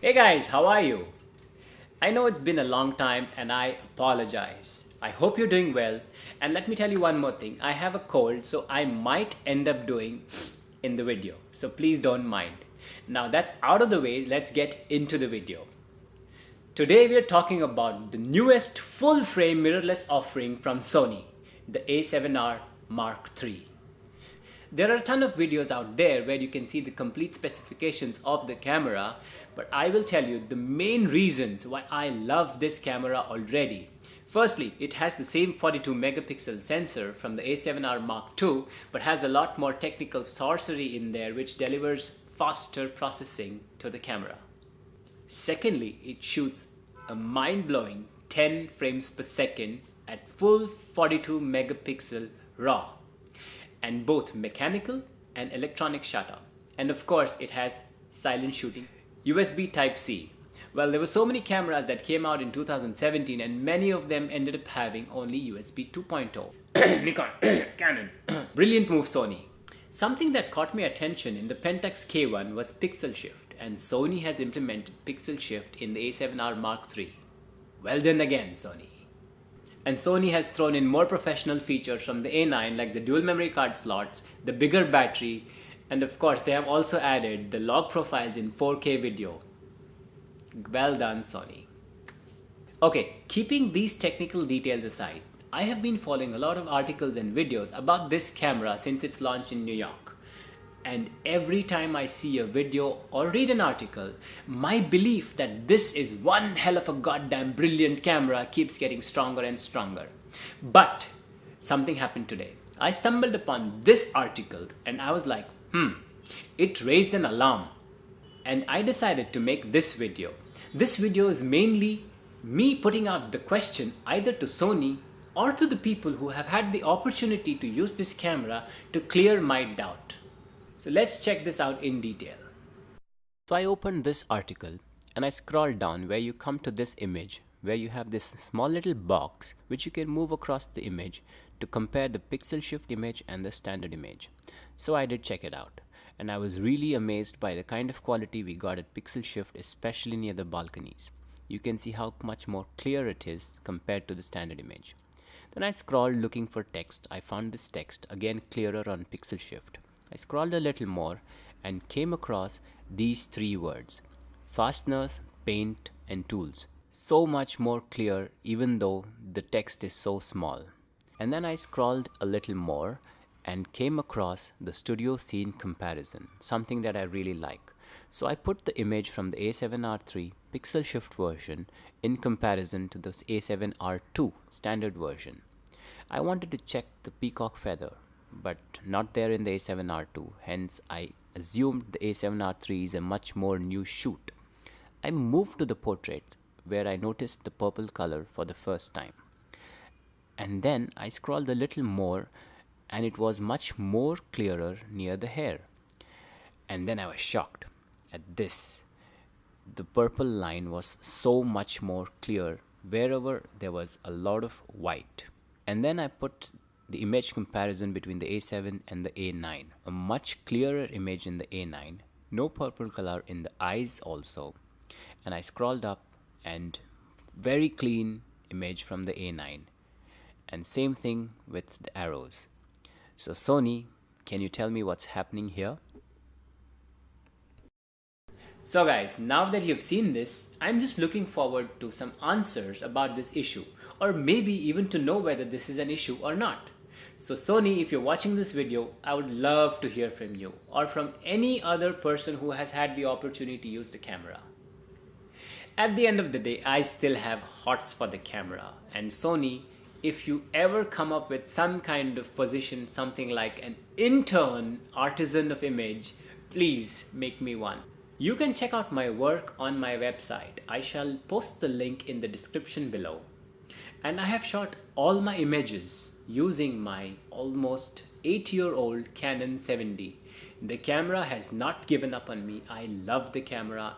Hey guys, how are you? I know it's been a long time and I apologize. I hope you're doing well. And let me tell you one more thing. I have a cold, so I might end up doing in the video. So please don't mind. Now that's out of the way, let's get into the video. Today we are talking about the newest full frame mirrorless offering from Sony, the A7R Mark III. There are a ton of videos out there where you can see the complete specifications of the camera, but I will tell you the main reasons why I love this camera already. Firstly, it has the same 42 megapixel sensor from the A7R Mark II, but has a lot more technical sorcery in there which delivers faster processing to the camera. Secondly, it shoots a mind-blowing 10 frames per second at full 42 megapixel RAW, and both mechanical and electronic shutter. And of course, it has silent shooting. USB Type-C. Well, there were so many cameras that came out in 2017 and many of them ended up having only USB 2.0. Nikon, Canon. Brilliant move, Sony. Something that caught my attention in the Pentax K1 was pixel shift, and Sony has implemented pixel shift in the A7R Mark III. Well done again, Sony. And Sony has thrown in more professional features from the A9 like the dual memory card slots, the bigger battery, and of course they have also added the log profiles in 4K video. Well done, Sony. Okay, keeping these technical details aside, I have been following a lot of articles and videos about this camera since its launch in New York. And every time I see a video or read an article, my belief that this is one hell of a goddamn brilliant camera keeps getting stronger and stronger. But something happened today. I stumbled upon this article and I was like, it raised an alarm. And I decided to make this video. This video is mainly me putting out the question either to Sony or to the people who have had the opportunity to use this camera to clear my doubt. So let's check this out in detail. So I opened this article and I scrolled down where you come to this image where you have this small little box which you can move across the image to compare the pixel shift image and the standard image. So I did check it out and I was really amazed by the kind of quality we got at pixel shift, especially near the balconies. You can see how much more clear it is compared to the standard image. Then I scrolled looking for text. I found this text again clearer on pixel shift. I scrolled a little more and came across these three words: fasteners, paint, and tools. So much more clear even though the text is so small. And then I scrolled a little more and came across the studio scene comparison, something that I really like. So I put the image from the A7R3 pixel shift version in comparison to the A7R2 standard version. I wanted to check the peacock feather, but not there in the A7R2, hence I assumed the A7R3 is a much more new shoot. I moved to the portrait where I noticed the purple color for the first time. And then I scrolled a little more and it was much more clearer near the hair. And then I was shocked at this. The purple line was so much more clear wherever there was a lot of white. And then I put the image comparison between the A7 and the A9. A much clearer image in the A9, no purple color in the eyes also. And I scrolled up and very clean image from the A9. And same thing with the arrows. So Sony, can you tell me what's happening here? So guys, now that you've seen this, I'm just looking forward to some answers about this issue, or maybe even to know whether this is an issue or not. So Sony, if you're watching this video, I would love to hear from you or from any other person who has had the opportunity to use the camera. At the end of the day, I still have hots for the camera, and Sony, if you ever come up with some kind of position, something like an intern artisan of image, please make me one. You can check out my work on my website. I shall post the link in the description below. And I have shot all my images using my almost 8-year-old Canon 7D. The camera has not given up on me. I love the camera,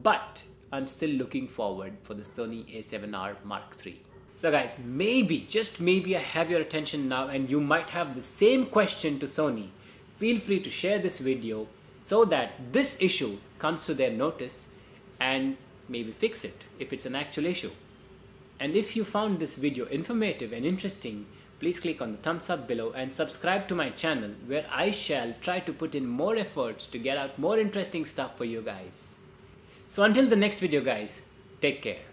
but I'm still looking forward for the Sony A7R Mark III. So guys, maybe, just maybe I have your attention now and you might have the same question to Sony. Feel free to share this video so that this issue comes to their notice and maybe fix it if it's an actual issue. And if you found this video informative and interesting, please click on the thumbs up below and subscribe to my channel, where I shall try to put in more efforts to get out more interesting stuff for you guys. So until the next video guys, take care.